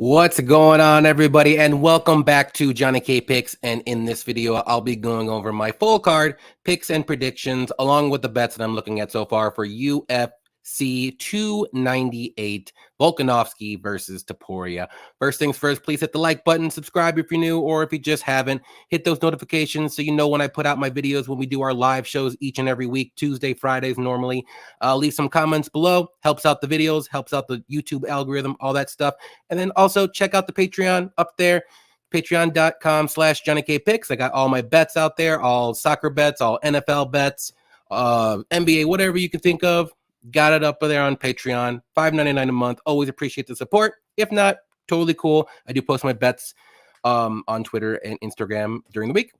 What's going on, everybody, and welcome back to Johnny K Picks. And in this video, I'll be going over my full card picks and predictions, along with the bets that I'm looking at so far for UFC 298 Volkanovski versus Topuria. First things first, please hit the like button, subscribe if you're new, or if you just haven't, hit those notifications so you know when I put out my videos when we do our live shows each and every week, Tuesday, Fridays normally. Leave some comments below, helps out the videos, helps out the YouTube algorithm, all that stuff. And then also check out the Patreon up there, patreon.com/JohnnyKpicks. I got all my bets out there, all soccer bets, all NFL bets, NBA, whatever you can think of. Got it up there on Patreon, $5.99 a month. Always appreciate the support. If not, totally cool. I do post my bets on Twitter and Instagram during the week.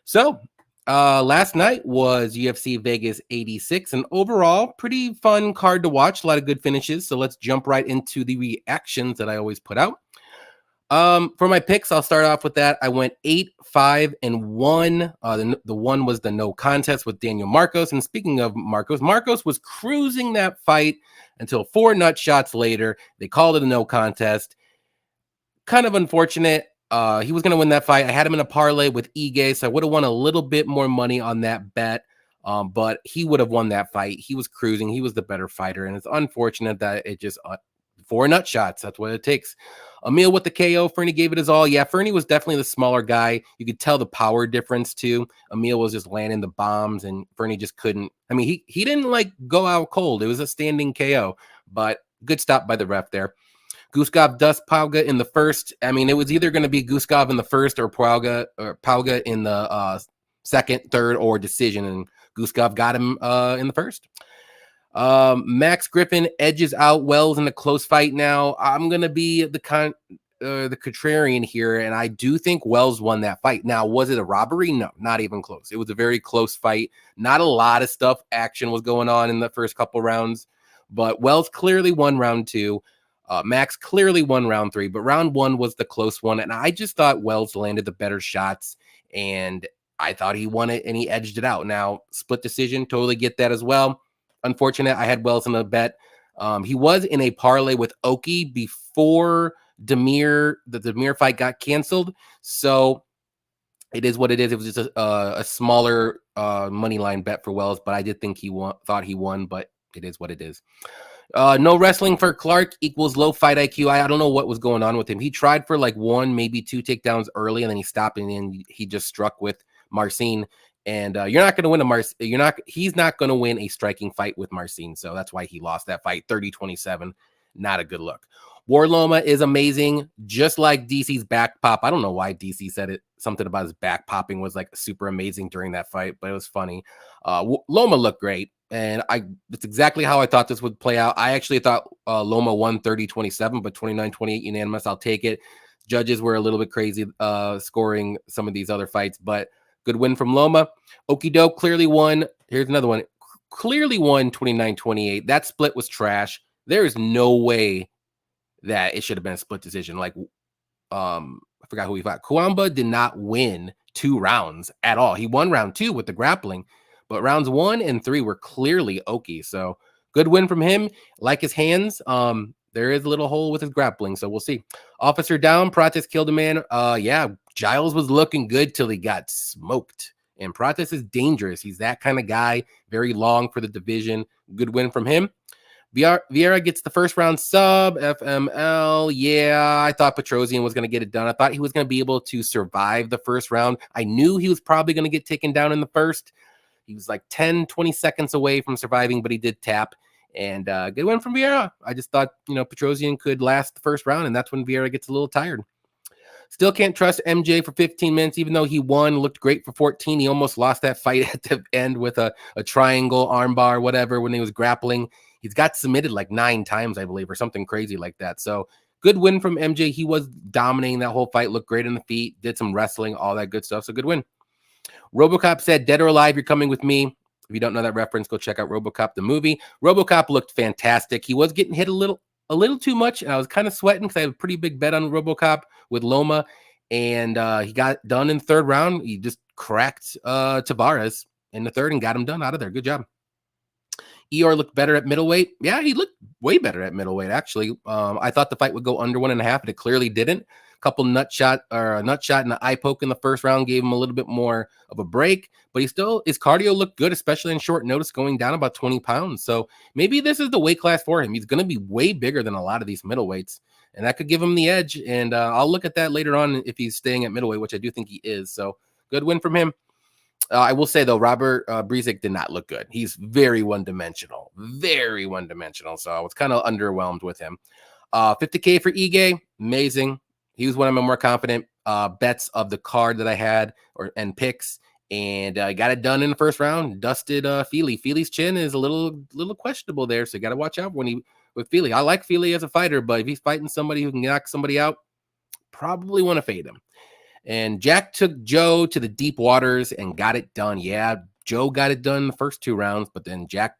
So last night was UFC Vegas 86, and overall, pretty fun card to watch. A lot of good finishes. So let's jump right into the reactions that I always put out. For my picks, I'll start off with that. I went 8-5-1. The one was the no contest with Daniel Marcos. And speaking of Marcos was cruising that fight until 4 nut shots later. They called it a no contest. Kind of unfortunate. He was going to win that fight. I had him in a parlay with Ige, so I would have won a little bit more money on that bet. But he would have won that fight. He was cruising. He was the better fighter. And it's unfortunate that it just 4 nut shots. That's what it takes. Emil with the KO. Fernie gave it his all. Yeah, Fernie was definitely the smaller guy. You could tell the power difference too. Emil was just landing the bombs, and Fernie just couldn't. I mean, he didn't like go out cold. It was a standing KO, but good stop by the ref there. Guskov dust Pauga in the first. I mean, it was either going to be Guskov in the first or Pauga in the second, third, or decision, and Guskov got him in the first. Max Griffin edges out Wells in a close fight. Now I'm gonna be the contrarian here, and I do think Wells won that fight. Now, was it a robbery? No, not even close. It was a very close fight. Not a lot of action was going on in the first couple rounds, but Wells clearly won round 2. Max clearly won round 3, but round 1 was the close one, and I just thought Wells landed the better shots, and I thought he won it, and he edged it out. Now, split decision, totally get that as well. Unfortunate, I had Wells in a bet. He was in a parlay with Oki before the Demir fight got canceled. So it is what it is. It was just a smaller money line bet for Wells, but I did think thought he won, but it is what it is. No wrestling for Clark equals low fight IQ. I don't know what was going on with him. He tried for like 1, maybe 2 takedowns early, and then he stopped, and then he just struck with Marcin. And you're not going to win he's not going to win a striking fight with Marcin. So that's why he lost that fight 30-27. Not a good look. Warloma is amazing, just like DC's back pop. I don't know why DC said something about his back popping was like super amazing during that fight, but it was funny. Loma looked great, and that's exactly how I thought this would play out. I actually thought Loma won 30-27, but 29-28 unanimous. I'll take it. Judges were a little bit crazy scoring some of these other fights, but good win from Loma. Okido clearly won. Here's another one. Clearly won 29-28. That split was trash. There is no way that it should have been a split decision. Like, I forgot who he fought. Kuamba did not win 2 rounds at all. He won round 2 with the grappling, but rounds 1 and 3 were clearly Oki. So good win from him. Like his hands. There is a little hole with his grappling, so we'll see. Officer down. Pratis killed a man. Yeah, Giles was looking good till he got smoked. And Pratis is dangerous. He's that kind of guy. Very long for the division. Good win from him. Vera gets the first round sub. FML. Yeah, I thought Petrosian was going to get it done. I thought he was going to be able to survive the first round. I knew he was probably going to get taken down in the first. He was like 10, 20 seconds away from surviving, but he did tap. And good win from Vera. I just thought, Petrosian could last the first round, and that's when Vera gets a little tired. Still can't trust MJ for 15 minutes, even though he won, looked great for 14. He almost lost that fight at the end with a triangle, armbar, whatever, when he was grappling. He's got submitted like 9 times, I believe, or something crazy like that. So good win from MJ. He was dominating that whole fight, looked great on the feet, did some wrestling, all that good stuff. So good win. RoboCop said, dead or alive, you're coming with me. If you don't know that reference, go check out RoboCop, the movie. RoboCop looked fantastic. He was getting hit a little too much, and I was kind of sweating because I have a pretty big bet on RoboCop with Loma, and he got done in the 3rd round. He just cracked Tavares in the 3rd and got him done out of there. Good job. Eeyore looked better at middleweight. Yeah, he looked way better at middleweight, actually. I thought the fight would go under 1.5, but it clearly didn't. Couple nut shot and an eye poke in the first round gave him a little bit more of a break, but his cardio looked good, especially in short notice, going down about 20 pounds. So maybe this is the weight class for him. He's going to be way bigger than a lot of these middleweights, and that could give him the edge. And I'll look at that later on if he's staying at middleweight, which I do think he is. So good win from him. I will say, though, Robert Brzezik did not look good. He's very one-dimensional. So I was kind of underwhelmed with him. 50K for Ige, amazing. He was one of my more confident bets of the card that I had and picks, and I got it done in the first round. Dusted Fili. Fili's chin is a little questionable there, so you got to watch out with Fili. I like Fili as a fighter, but if he's fighting somebody who can knock somebody out, probably want to fade him. And Jack took Joe to the deep waters and got it done. Yeah, Joe got it done in the first 2 rounds, but then Jack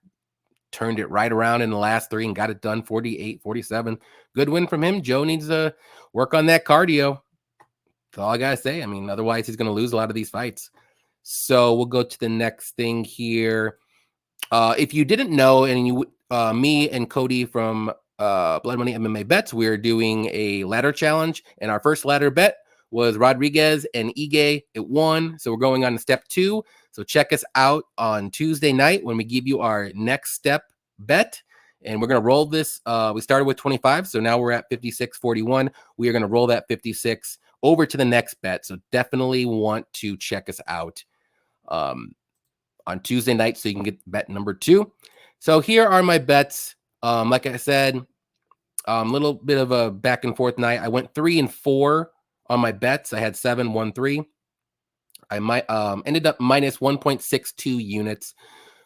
turned it right around in the last 3 and got it done 48-47. Good win from him. Joe needs to work on that cardio. That's all I got to say. I mean, otherwise he's going to lose a lot of these fights. So we'll go to the next thing here. If you didn't know, and me and Cody from Blood Money MMA Bets, we're doing a ladder challenge, and our first ladder bet was Rodriguez and Ige. It won, so we're going on to step 2. So check us out on Tuesday night when we give you our next step bet, and we're going to roll this. We started with 25, so now we're at 56.41. We are going to roll that 56 over to the next bet, so definitely want to check us out on Tuesday night so you can get bet number 2. So here are my bets. Like I said, little bit of a back and forth night. I went 3 and 4 on my bets. I had 7, 1, 3. I ended up minus 1.62 units.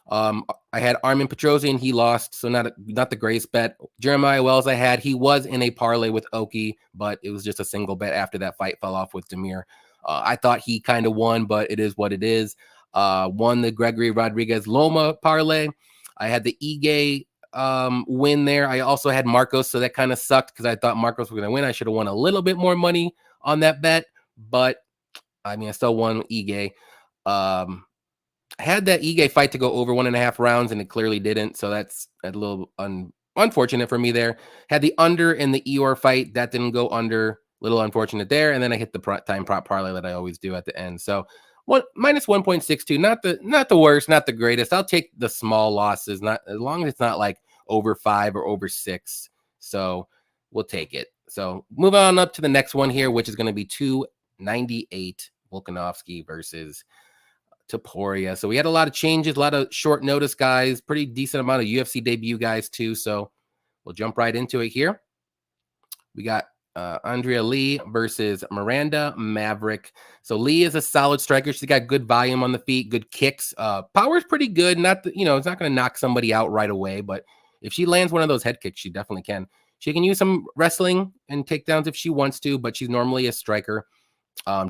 I had Armin Petrosian. He lost, so not the greatest bet. Jeremiah Wells he was in a parlay with Oki, but it was just a single bet after that fight fell off with Demir. I thought he kind of won, but it is what it is. Won the Gregory Rodriguez Loma parlay. I had the Ige win there. I also had Marcos, so that kind of sucked because I thought Marcos was going to win. I should have won a little bit more money on that bet, but I mean, I still won Ige. I had that Ige fight to go over 1.5 rounds, and it clearly didn't, so that's a little unfortunate for me there. Had the under in the Eeyore fight. That didn't go under. Little unfortunate there, and then I hit the time prop parlay that I always do at the end. So minus 1.62, not the worst, not the greatest. I'll take the small losses, not as long as it's not like over 5 or over 6. So we'll take it. So move on up to the next one here, which is going to be 298 Volkanovski versus Topuria. So we had a lot of changes, a lot of short notice guys, pretty decent amount of UFC debut guys too. So we'll jump right into it here. We got Andrea Lee versus Miranda Maverick. So Lee is a solid striker. She's got good volume on the feet, good kicks. Power's pretty good. It's not going to knock somebody out right away, but if she lands one of those head kicks, she definitely can. She can use some wrestling and takedowns if she wants to, but she's normally a striker.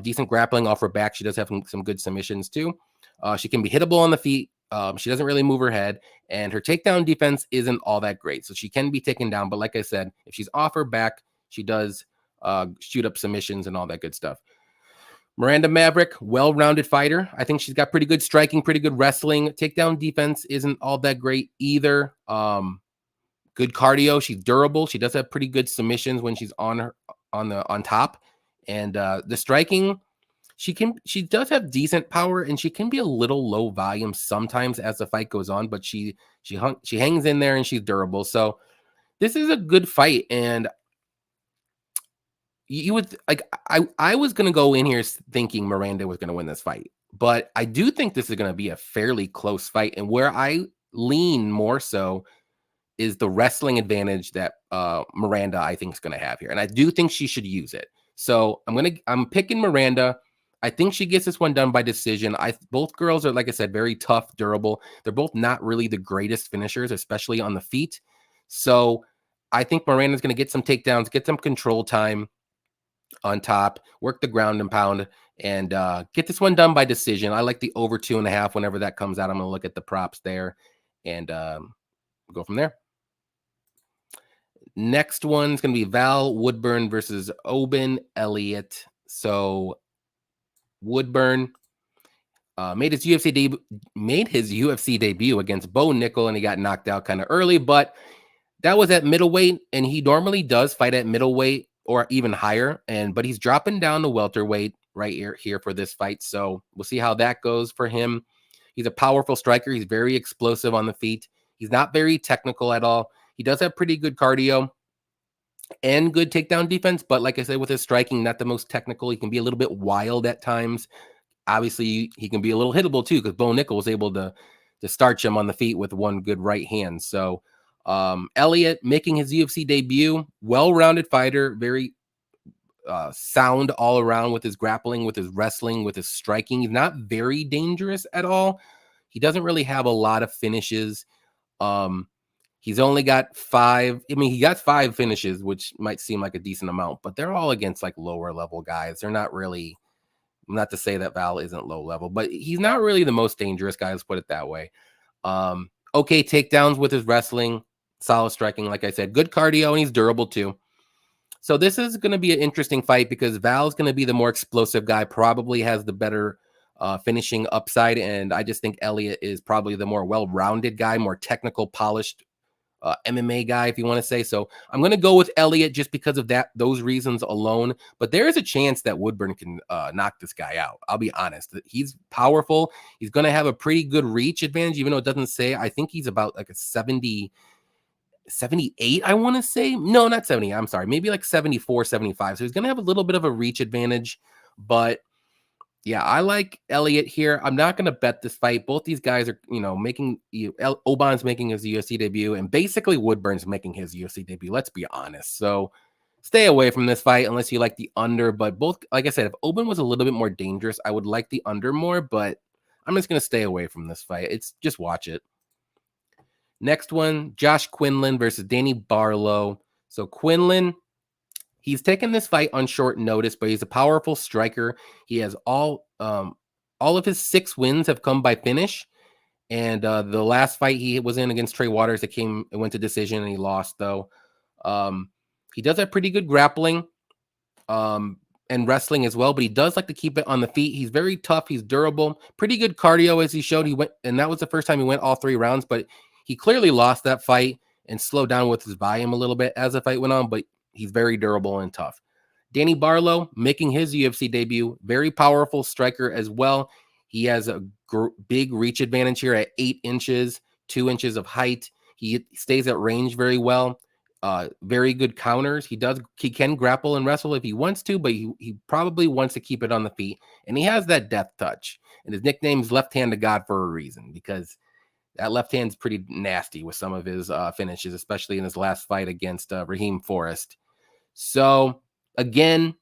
Decent grappling off her back. She does have some good submissions too. She can be hittable on the feet. She doesn't really move her head, and her takedown defense isn't all that great. So she can be taken down, but like I said, if she's off her back, she does shoot up submissions and all that good stuff. Miranda Maverick, well-rounded fighter. I think she's got pretty good striking, pretty good wrestling. Takedown defense isn't all that great either. Good cardio. She's durable. She does have pretty good submissions when she's on top. And the striking, she does have decent power, and she can be a little low volume sometimes as the fight goes on, but she hangs in there and she's durable. So this is a good fight, and you would like I was gonna go in here thinking Miranda was gonna win this fight, but I do think this is gonna be a fairly close fight, and where I lean more so is the wrestling advantage that Miranda I think is gonna have here, and I do think she should use it. So I'm picking Miranda. I think she gets this one done by decision. Both girls are, like I said, very tough, durable. They're both not really the greatest finishers, especially on the feet. So I think Miranda's gonna get some takedowns, get some control time on top, work the ground and pound, and get this one done by decision. I like the over 2.5 whenever that comes out. I'm going to look at the props there and go from there. Next one's going to be Val Woodburn versus Oben Elliott. So Woodburn, Made his UFC debut against Bo Nickel, and he got knocked out kind of early, but that was at middleweight, and he normally does fight at middleweight or even higher, but he's dropping down to welterweight right here for this fight. So we'll see how that goes for him. He's a powerful striker. He's very explosive on the feet. He's not very technical at all. He does have pretty good cardio and good takedown defense, but like I said, with his striking, not the most technical. He can be a little bit wild at times. Obviously, he can be a little hittable too, because Bo Nickel was able to starch him on the feet with one good right hand. So Elliott making his UFC debut, well-rounded fighter, very sound all around with his grappling, with his wrestling, with his striking. He's not very dangerous at all. He doesn't really have a lot of finishes. He's only got 5. I mean, he got 5 finishes, which might seem like a decent amount, but they're all against like lower level guys. They're not really, not to say that Val isn't low level, but he's not really the most dangerous guy. Let's put it that way. Okay, takedowns with his wrestling, solid striking, like I said, good cardio, and he's durable too. So this is going to be an interesting fight because Val's going to be the more explosive guy, probably has the better finishing upside, and I just think Elliott is probably the more well-rounded guy, more technical, polished MMA guy, if you want to say. So I'm going to go with Elliott just because of those reasons alone. But there is a chance that Woodburn can knock this guy out. I'll be honest. He's powerful. He's going to have a pretty good reach advantage, even though it doesn't say. I think he's about like a 78, I want to say. No, not 70. I'm sorry. Maybe like 74, 75. So he's going to have a little bit of a reach advantage. But yeah, I like Elliott here. I'm not going to bet this fight. Both these guys are, making Oban's making his UFC debut, and basically Woodburn's making his UFC debut. Let's be honest. So stay away from this fight unless you like the under. But both, like I said, if Oban was a little bit more dangerous, I would like the under more. But I'm just going to stay away from this fight. It's just watch it. Next one, Josh Quinlan versus Danny Barlow. So Quinlan, he's taken this fight on short notice, but he's a powerful striker. He has all of his 6 wins have come by finish. And the last fight he was in against Trey Waters, it went to decision, and he lost though. He does have pretty good grappling and wrestling as well, but he does like to keep it on the feet. He's very tough. He's durable. Pretty good cardio, as he showed. He went, and that was the first time he went all 3 rounds, but he clearly lost that fight and slowed down with his volume a little bit as the fight went on, but he's very durable and tough. Danny Barlow making his UFC debut, very powerful striker as well. He has a big reach advantage here at 8 inches, 2 inches of height. He stays at range very well. Very good counters. He can grapple and wrestle if he wants to, but he probably wants to keep it on the feet. And he has that death touch. And his nickname's Left Hand to God for a reason, because that left hand's pretty nasty with some of his finishes, especially in his last fight against Raheem Forrest. So, again,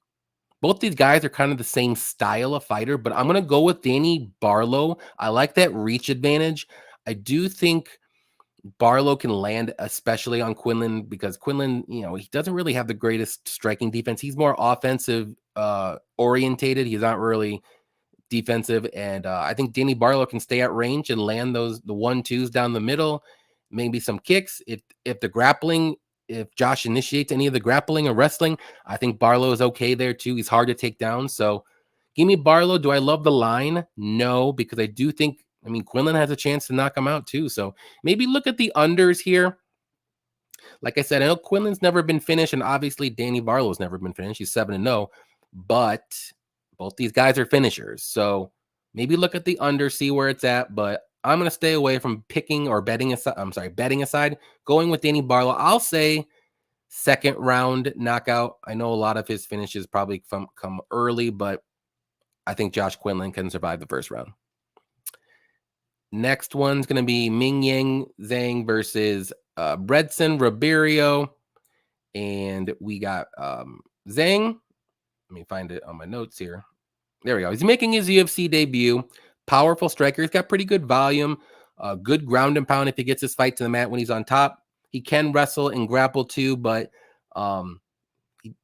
both these guys are kind of the same style of fighter, but I'm going to go with Danny Barlow. I like that reach advantage. I do think Barlow can land, especially on Quinlan, because Quinlan, he doesn't really have the greatest striking defense. He's more offensive orientated. He's not really defensive, and I think Danny Barlow can stay at range and land the 1-2s down the middle, maybe some kicks. If the grappling, if Josh initiates any of the grappling or wrestling, I think Barlow is okay there too. He's hard to take down, so give me Barlow. Do I love the line? No, because I do think, Quinlan has a chance to knock him out too, so maybe look at the unders here. Like I said, I know Quinlan's never been finished, and obviously Danny Barlow's never been finished. He's 7-0, but both these guys are finishers, so maybe look at the under, see where it's at. But I'm going to stay away from picking or betting aside. Going with Danny Barlow, I'll say 2nd round knockout. I know a lot of his finishes probably come early, but I think Josh Quinlan can survive the 1st round. Next one's going to be Mingyang Zhang versus Bredson Ribeiro, and we got Zhang. Let me find it on my notes here. There we go. He's making his UFC debut. Powerful striker. He's got pretty good volume. Good ground and pound if he gets his fight to the mat when he's on top. He can wrestle and grapple too, but he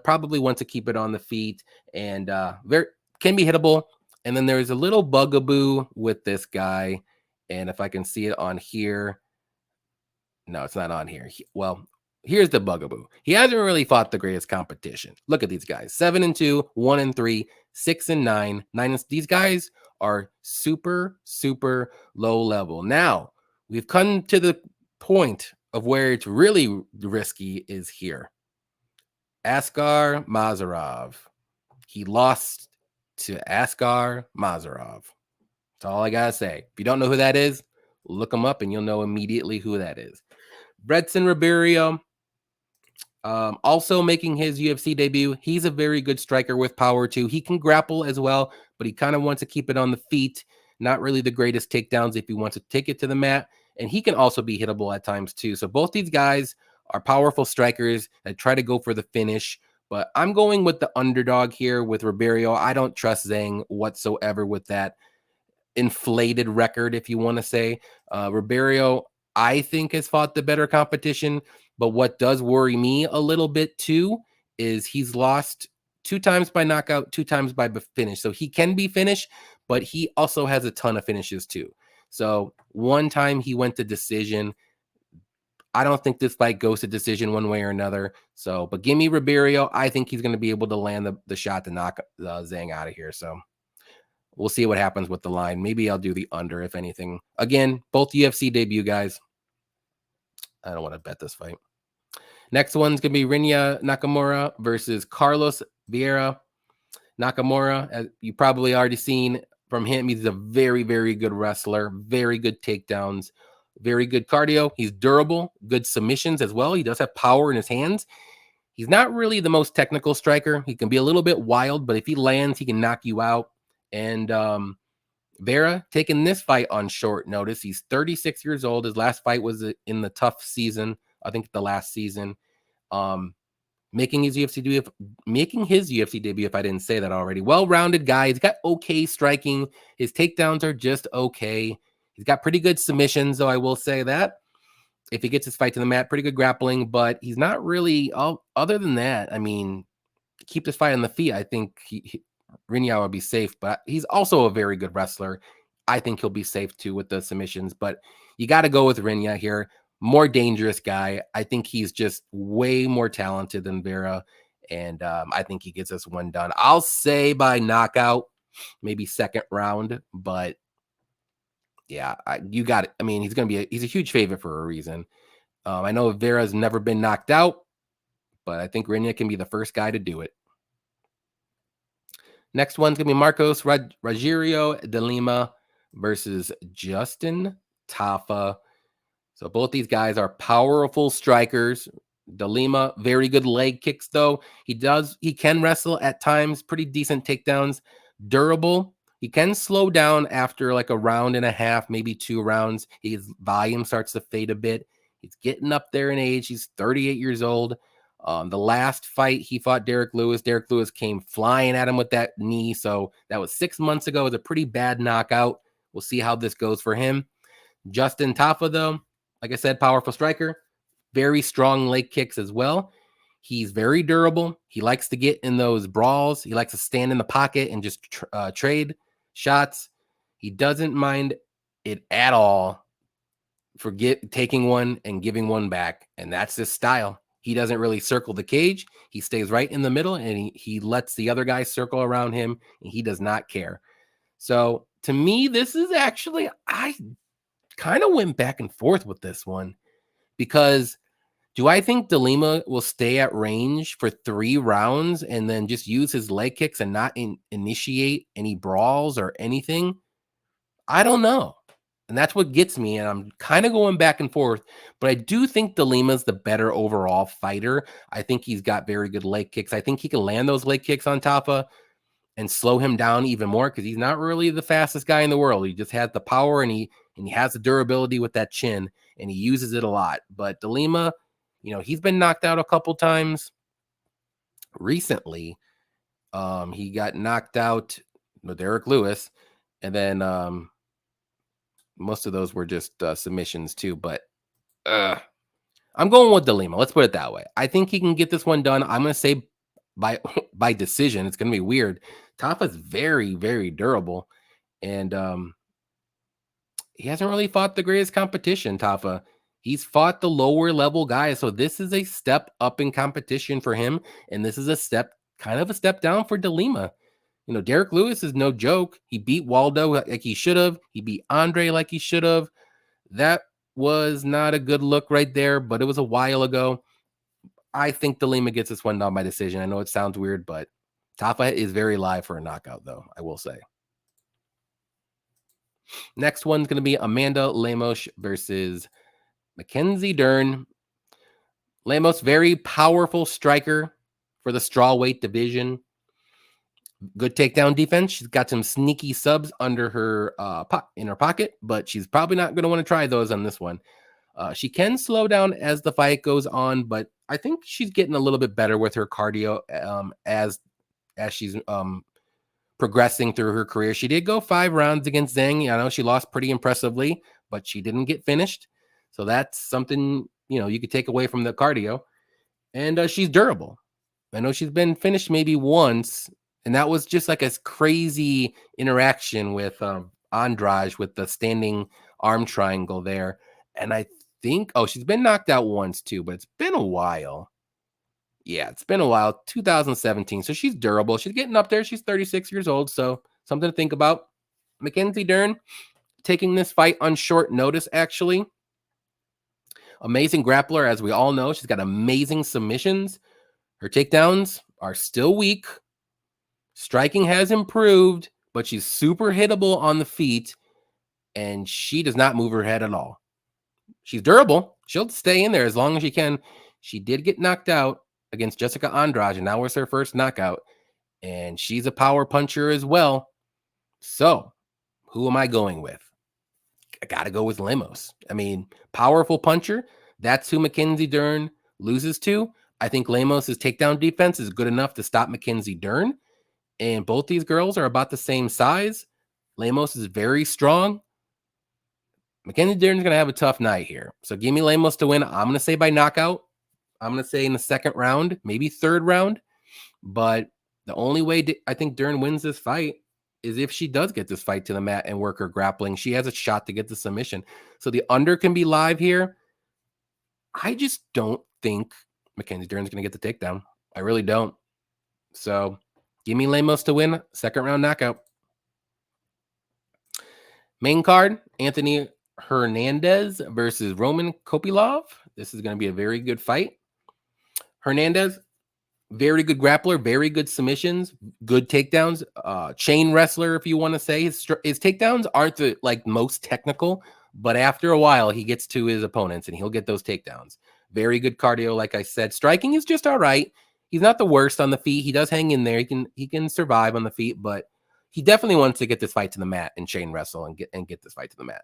probably wants to keep it on the feet, and can be hittable. And then there's a little bugaboo with this guy, and if I can see it on here. No, it's not on here. Here's the bugaboo. He hasn't really fought the greatest competition. Look at these guys. 7-2, 1-3, 6-9, 9. These guys are super, super low level. Now, we've come to the point of where it's really risky is here. Askar Mazarov. He lost to Askar Mazarov. That's all I got to say. If you don't know who that is, look him up and you'll know immediately who that is. Bredson Ribeiro, also making his UFC debut. He's a very good striker with power too. He can grapple as well, but he kind of wants to keep it on the feet. Not really the greatest takedowns if he wants to take it to the mat. And he can also be hittable at times too. So both these guys are powerful strikers that try to go for the finish. But I'm going with the underdog here with Ribeiro. I don't trust Zhang whatsoever with that inflated record, if you want to say. Ribeiro, I think, has fought the better competition. But what does worry me a little bit too is he's lost 2 times by knockout, 2 times by finish. So he can be finished, but he also has a ton of finishes too. So one time he went to decision. I don't think this fight goes to decision one way or another. So, but give me Ribeiro. I think he's going to be able to land the shot to knock Zhang out of here. So we'll see what happens with the line. Maybe I'll do the under, if anything. Again, both UFC debut guys. I don't want to bet this fight. Next one's going to be Rinya Nakamura versus Carlos Vera. Nakamura, as you probably already seen from him, he's a very, very good wrestler. Very good takedowns. Very good cardio. He's durable. Good submissions as well. He does have power in his hands. He's not really the most technical striker. He can be a little bit wild, but if he lands, he can knock you out. And Vera taking this fight on short notice. He's 36 years old. His last fight was in the tough season. I think the last season. Making his UFC debut, if I didn't say that already. Well-rounded guy. He's got okay striking. His takedowns are just okay. He's got pretty good submissions, though I will say that. If he gets his fight to the mat, pretty good grappling, but he's not really, other than that, I mean, keep this fight on the feet. I think Rinya will be safe, but he's also a very good wrestler. I think he'll be safe too with the submissions, but you got to go with Rinya here. More dangerous guy. I think he's just way more talented than Vera, and I think he gets this one done. I'll say by knockout, maybe second round, but yeah, you got it. I mean, he's a huge favorite for a reason. I know Vera's never been knocked out, but I think Rinya can be the first guy to do it. Next one's going to be Marcos Rogerio de Lima versus Justin Tafa. So both these guys are powerful strikers. De Lima, very good leg kicks, though. He can wrestle at times, pretty decent takedowns, durable. He can slow down after like a round and a half, maybe 2 rounds. His volume starts to fade a bit. He's getting up there in age. He's 38 years old. The last fight, he fought Derek Lewis. Derek Lewis came flying at him with that knee. So that was 6 months ago. It was a pretty bad knockout. We'll see how this goes for him. Justin Tafa, though, like I said, powerful striker. Very strong leg kicks as well. He's very durable. He likes to get in those brawls. He likes to stand in the pocket and just trade shots. He doesn't mind it at all for taking one and giving one back. And that's his style. He doesn't really circle the cage. He stays right in the middle and he lets the other guys circle around him and he does not care. So to me, this is actually, I kind of went back and forth with this one because do I think De Lima will stay at range for 3 rounds and then just use his leg kicks and not initiate any brawls or anything? I don't know. And that's what gets me. And I'm kind of going back and forth. But I do think De Lima's the better overall fighter. I think he's got very good leg kicks. I think he can land those leg kicks on Tafa and slow him down even more because he's not really the fastest guy in the world. He just has the power and he has the durability with that chin and he uses it a lot. But De Lima, he's been knocked out a couple times recently. He got knocked out with Derek Lewis, and then most of those were just submissions too. But I'm going with De Lima. Let's put it that way. I think he can get this one done. I'm going to say by decision. It's going to be weird. Tafa's very, very durable, and he hasn't really fought the greatest competition, Tafa. He's fought the lower level guys. So this is a step up in competition for him. And this is kind of a step down for De Lima. You know, Derek Lewis is no joke. He beat Waldo like he should have. He beat Andre like he should have. That was not a good look right there, but it was a while ago. I think the Lima gets this one down by decision. I know it sounds weird, but Tafa is very live for a knockout, though, I will say. Next one's going to be Amanda Lemos versus Mackenzie Dern. Lemos, very powerful striker for the strawweight division. Good takedown defense. She's got some sneaky subs under her in her pocket, but she's probably not going to want to try those on this one. She can slow down as the fight goes on, but I think she's getting a little bit better with her cardio as she's progressing through her career. She did go 5 rounds against Zhang. I know she lost pretty impressively, but she didn't get finished. So that's something, you know, you could take away from the cardio. And she's durable. I know she's been finished maybe once, and that was just like a crazy interaction with Andrade with the standing arm triangle there. And I think, she's been knocked out once too, but it's been a while. Yeah, it's been a while. 2017. So she's durable. She's getting up there. She's 36 years old. So something to think about. Mackenzie Dern taking this fight on short notice, actually. Amazing grappler, as we all know. She's got amazing submissions. Her takedowns are still weak. Striking has improved, but she's super hittable on the feet, and she does not move her head at all. She's durable. She'll stay in there as long as she can. She did get knocked out against Jessica Andrade, and that was her first knockout. And she's a power puncher as well. So, who am I going with? I got to go with Lemos. I mean, powerful puncher. That's who Mackenzie Dern loses to. I think Lemos' takedown defense is good enough to stop Mackenzie Dern. And both these girls are about the same size. Lemos is very strong. Mackenzie Dern's going to have a tough night here. So give me Lemos to win. I'm going to say by knockout. I'm going to say in the second round, maybe third round. But the only way I think Dern wins this fight is if she does get this fight to the mat and work her grappling. She has a shot to get the submission. So the under can be live here. I just don't think Mackenzie Dern's going to get the takedown. I really don't. So give me Lemos to win. Second round knockout. Main card, Anthony Hernandez versus Roman Kopylov. This is going to be a very good fight. Hernandez, very good grappler, very good submissions, good takedowns, chain wrestler, if you want to say. His takedowns aren't the most technical, but after a while, he gets to his opponents and he'll get those takedowns. Very good cardio, like I said. Striking is just all right. He's not the worst on the feet. He does hang in there. He can survive on the feet, but he definitely wants to get this fight to the mat and chain wrestle and get this fight to the mat.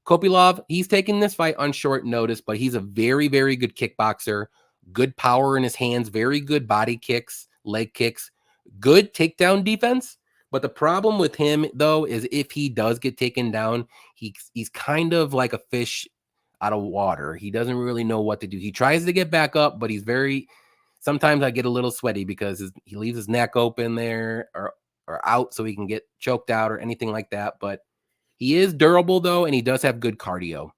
Kopylov, he's taking this fight on short notice, but he's a very, very good kickboxer. Good power in his hands, very good body kicks, leg kicks, good takedown defense. But the problem with him, though, is if he does get taken down, he's kind of like a fish out of water. He doesn't really know what to do. He tries to get back up, but sometimes I get a little sweaty because he leaves his neck open there or out so he can get choked out or anything like that. But he is durable, though, and he does have good cardio.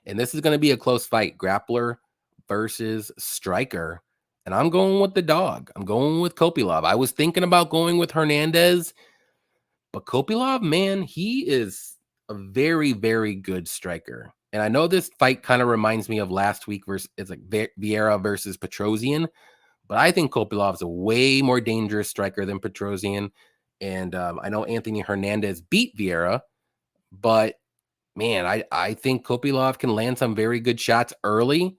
And this is going to be a close fight. Grappler versus striker. And I'm going with the dog. I'm going with Kopylov. I was thinking about going with Hernandez, but Kopylov, man, he is a very, very good striker. And I know this fight kind of reminds me of last week versus it's like Vera versus Petrosian, but I think Kopylov is a way more dangerous striker than Petrosian. And I know Anthony Hernandez beat Vera, but man, I think Kopylov can land some very good shots early.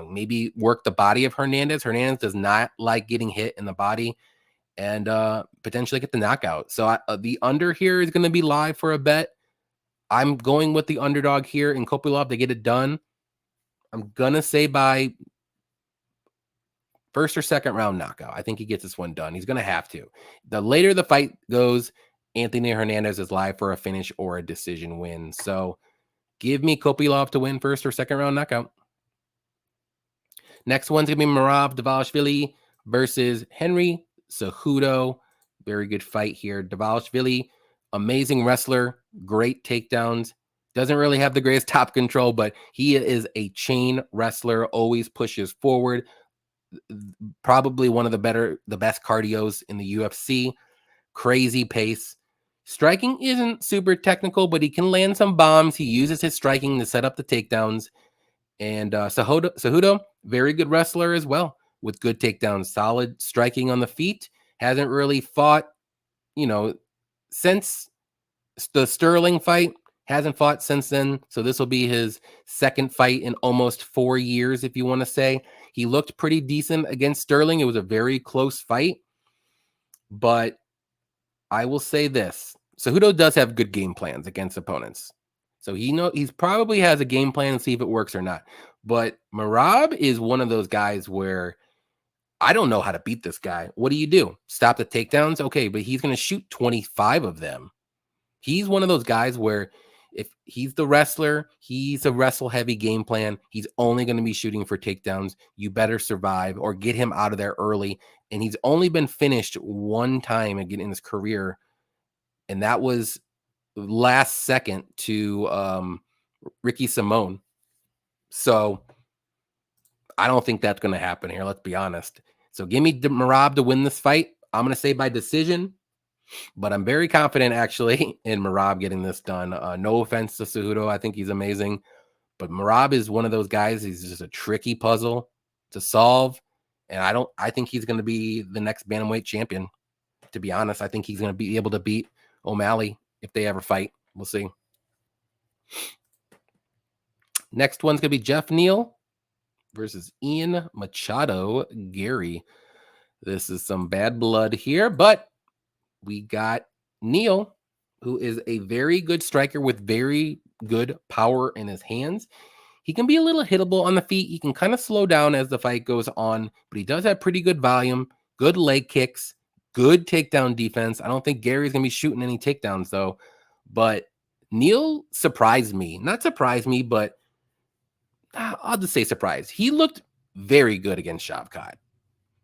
Maybe work the body of Hernandez. Hernandez does not like getting hit in the body and potentially get the knockout. So the under here is going to be live for a bet. I'm going with the underdog here in Kopylov to get it done. I'm going to say by first or second round knockout. I think he gets this one done. He's going to have to. The later the fight goes, Anthony Hernandez is live for a finish or a decision win. So give me Kopylov to win first or second round knockout. Next one's going to be Merab Dvalishvili versus Henry Cejudo. Very good fight here. Dvalishvili, amazing wrestler, great takedowns. Doesn't really have the greatest top control, but he is a chain wrestler, always pushes forward. Probably one of the best cardios in the UFC. Crazy pace. Striking isn't super technical, but he can land some bombs. He uses his striking to set up the takedowns. And Cejudo, very good wrestler as well, with good takedowns, solid striking on the feet. Hasn't really fought, since the Sterling fight. Hasn't fought since then. So this will be his second fight in almost 4 years, if you want to say. He looked pretty decent against Sterling. It was a very close fight. But I will say this. Cejudo does have good game plans against opponents. So he's probably has a game plan and see if it works or not. But Merab is one of those guys where I don't know how to beat this guy. What do you do? Stop the takedowns? Okay, but he's going to shoot 25 of them. He's one of those guys where if he's the wrestler, he's a wrestle-heavy game plan. He's only going to be shooting for takedowns. You better survive or get him out of there early. And he's only been finished one time again in his career, and that was last second to Ricky Simone. So I don't think that's going to happen here. Let's be honest. So give me Merab to win this fight. I'm going to say by decision, but I'm very confident actually in Merab getting this done. No offense to Cejudo. I think he's amazing, but Merab is one of those guys. He's just a tricky puzzle to solve. And I think he's going to be the next bantamweight champion. To be honest, I think he's going to be able to beat O'Malley if they ever fight. We'll see. Next one's going to be Jeff Neal versus Ian Machado Garry. This is some bad blood here, but we got Neal, who is a very good striker with very good power in his hands. He can be a little hittable on the feet. He can kind of slow down as the fight goes on, but he does have pretty good volume, good leg kicks, good takedown defense. I don't think Gary's going to be shooting any takedowns, though. But Neal surprised me. Not surprised me, but I'll just say surprised. He looked very good against Shavkat,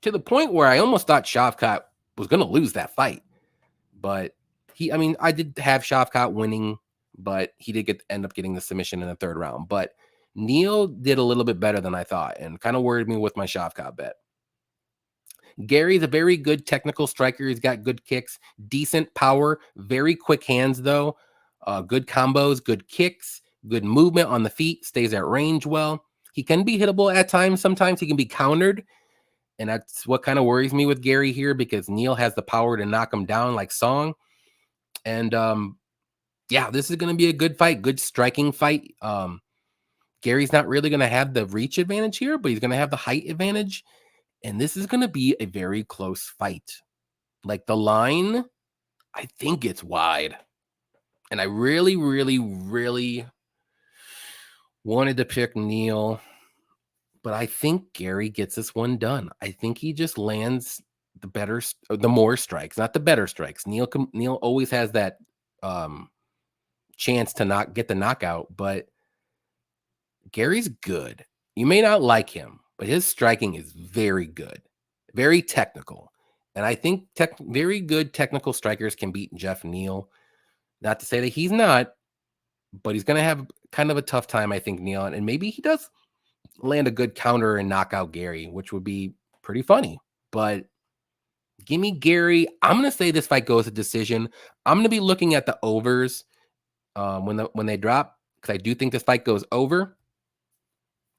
to the point where I almost thought Shavkat was going to lose that fight. But I did have Shavkat winning, but he did end up getting the submission in the third round. But Neal did a little bit better than I thought and kind of worried me with my Shavkat bet. Gary's a very good technical striker. He's got good kicks, decent power, very quick hands, though. Good combos, good kicks, good movement on the feet, stays at range well. He can be hittable at times. Sometimes he can be countered. And that's what kind of worries me with Garry here, because Neal has the power to knock him down like Song. And this is going to be a good fight, good striking fight. Gary's not really going to have the reach advantage here, but he's going to have the height advantage. And this is going to be a very close fight. Like the line, I think it's wide. And I really, really, really wanted to pick Neal, but I think Garry gets this one done. I think he just lands the more strikes, not the better strikes. Neal always has that chance to get the knockout, but Gary's good. You may not like him, but his striking is very good, very technical. And I think very good technical strikers can beat Jeff Neal. Not to say that he's not, but he's going to have kind of a tough time, I think, Neal. And maybe he does land a good counter and knock out Garry, which would be pretty funny. But give me Garry. I'm going to say this fight goes to decision. I'm going to be looking at the overs when they drop, because I do think this fight goes over,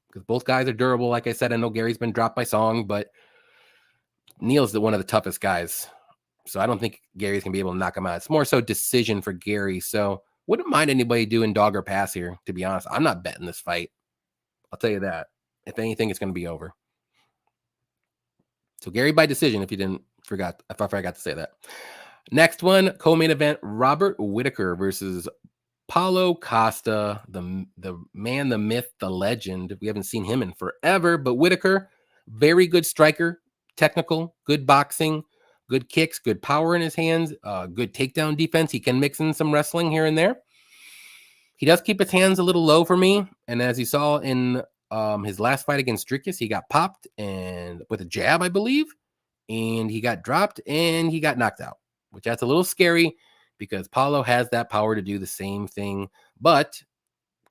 because both guys are durable. Like I said, I know Gary's been dropped by Song, but Neal's one of the toughest guys. So I don't think Gary's going to be able to knock him out. It's more so decision for Garry. So wouldn't mind anybody doing dog or pass here, to be honest. I'm not betting this fight. I'll tell you that. If anything, it's going to be over. So Garry by decision, if I forgot to say that. Next one, co-main event, Robert Whittaker versus Paulo Costa, the man, the myth, the legend. We haven't seen him in forever, but Whittaker, very good striker, technical, good boxing, good kicks, good power in his hands, good takedown defense. He can mix in some wrestling here and there. He does keep his hands a little low for me. And as you saw in his last fight against Dricus, he got popped and with a jab, I believe, and he got dropped and he got knocked out, which that's a little scary because Paulo has that power to do the same thing. But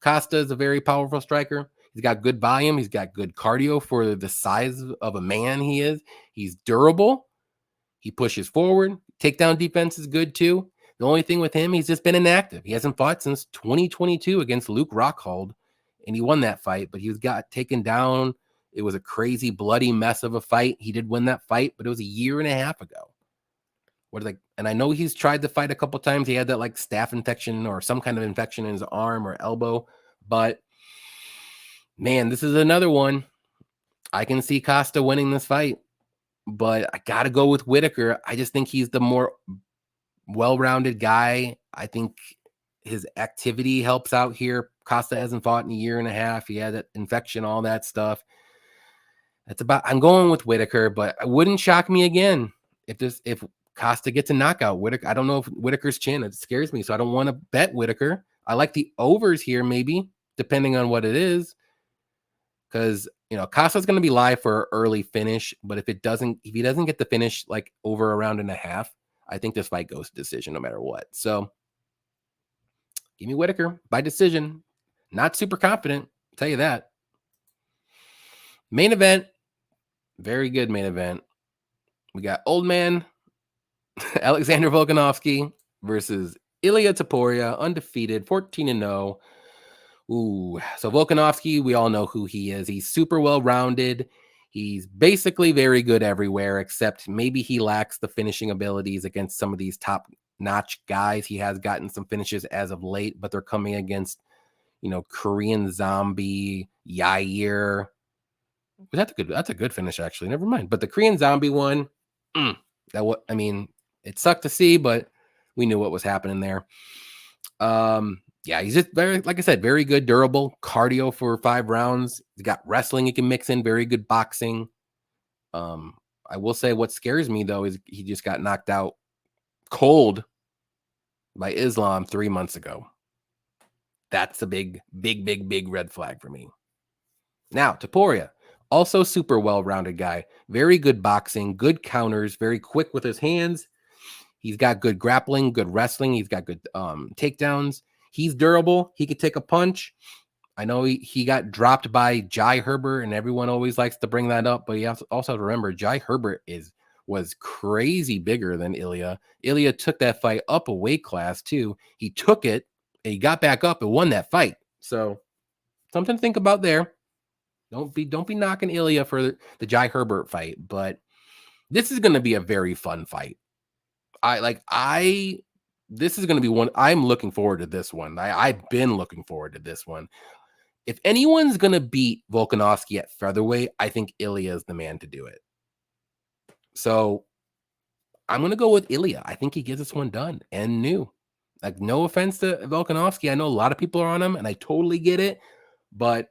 Costa is a very powerful striker. He's got good volume. He's got good cardio for the size of a man he is. He's durable. He pushes forward. Takedown defense is good too. The only thing with him, he's just been inactive. He hasn't fought since 2022 against Luke Rockhold, and he won that fight, but he got taken down. It was a crazy, bloody mess of a fight. He did win that fight, but it was a year and a half ago. And I know he's tried to fight a couple times. He had that like staph infection or some kind of infection in his arm or elbow, but man, this is another one. I can see Costa winning this fight, but I got to go with Whittaker. I just think he's the more well-rounded guy. I think his activity helps out here. Costa hasn't fought in a year and a half. He had that infection, all that stuff. I'm going with Whittaker, but it wouldn't shock me again if Costa gets a knockout. Whittaker, I don't know if Whittaker's chin, it scares me, so I don't want to bet Whittaker. I like the overs here, maybe, depending on what it is. Because, Costa's going to be live for an early finish, but if he doesn't get the finish like over a round and a half, I think this fight goes to decision no matter what. So give me Whittaker by decision. Not super confident, I'll tell you that. Main event, very good main event. We got old man Alexander Volkanovski versus Elliott Topuria, undefeated, 14-0. Ooh, so Volkanovski, we all know who he is. He's super well-rounded. He's basically very good everywhere, except maybe he lacks the finishing abilities against some of these top-notch guys. He has gotten some finishes as of late, but they're coming against, Korean Zombie, Yair. That's a good finish, actually. Never mind. But the Korean Zombie one, it sucked to see, but we knew what was happening there. Yeah, he's just like I said, very good, durable, cardio for 5 rounds. He's got wrestling he can mix in, very good boxing. I will say what scares me, though, is he just got knocked out cold by Islam 3 months ago. That's a big red flag for me. Now, Topuria, also super well-rounded guy. Very good boxing, good counters, very quick with his hands. He's got good grappling, good wrestling. He's got good takedowns. He's durable. He could take a punch. I know he got dropped by Jai Herbert, and everyone always likes to bring that up, but you also have to remember Jai Herbert was crazy bigger than Ilya. Ilya took that fight up a weight class too. He took it, and he got back up and won that fight. So something to think about there. Don't be knocking Ilya for the Jai Herbert fight, but this is going to be a very fun fight. This is going to be one. I'm looking forward to this one. I've been looking forward to this one. If anyone's going to beat Volkanovski at featherweight, I think Ilya is the man to do it. So I'm going to go with Ilya. I think he gets this one done and new. Like, no offense to Volkanovski. I know a lot of people are on him, and I totally get it. But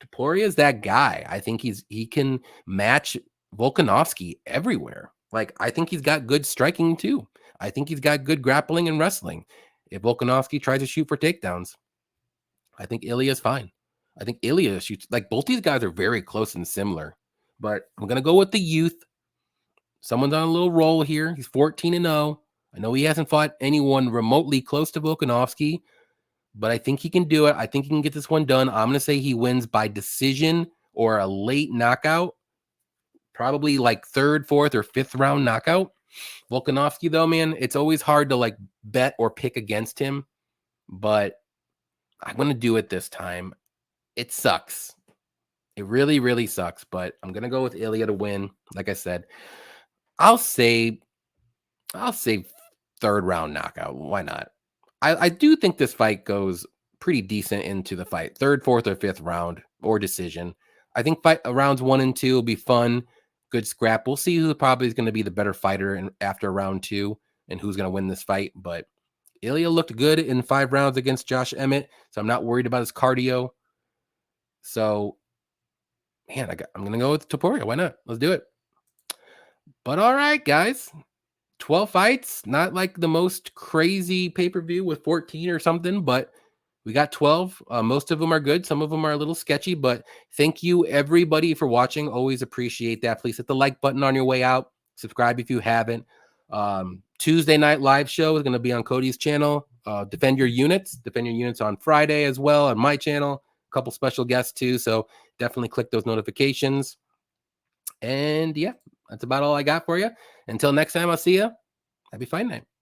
Topuria is that guy. I think he can match Volkanovski everywhere. Like, I think he's got good striking too. I think he's got good grappling and wrestling. If Volkanovski tries to shoot for takedowns, I think Ilya's fine. I think Ilya shoots, like, both these guys are very close and similar, but I'm going to go with the youth. Someone's on a little roll here. He's 14-0. I know he hasn't fought anyone remotely close to Volkanovski, but I think he can do it. I think he can get this one done. I'm going to say he wins by decision or a late knockout, probably like 3rd, 4th, or 5th round knockout. Volkanovski, though, man, it's always hard to like bet or pick against him, but I'm going to do it this time. It sucks. It really, really sucks, but I'm going to go with Ilya to win. Like I said, I'll say 3rd round knockout. Why not? I do think this fight goes pretty decent into the fight. 3rd, 4th, or 5th round or decision. I think rounds 1 and 2 will be fun. Good scrap. We'll see who probably is going to be the better fighter after round 2 and who's going to win this fight. But Ilya looked good in 5 rounds against Josh Emmett, so I'm not worried about his cardio. So, man, I'm going to go with Topuria. Why not? Let's do it. But all right, guys. 12 fights. Not like the most crazy pay-per-view with 14 or something, but we got 12. Most of them are good. Some of them are a little sketchy, but thank you, everybody, for watching. Always appreciate that. Please hit the like button on your way out. Subscribe if you haven't. Tuesday night live show is going to be on Cody's channel. Defend Your Units on Friday as well on my channel. couple special guests too. So definitely click those notifications. And yeah, that's about all I got for you. Until next time, I'll see you. Happy fight night.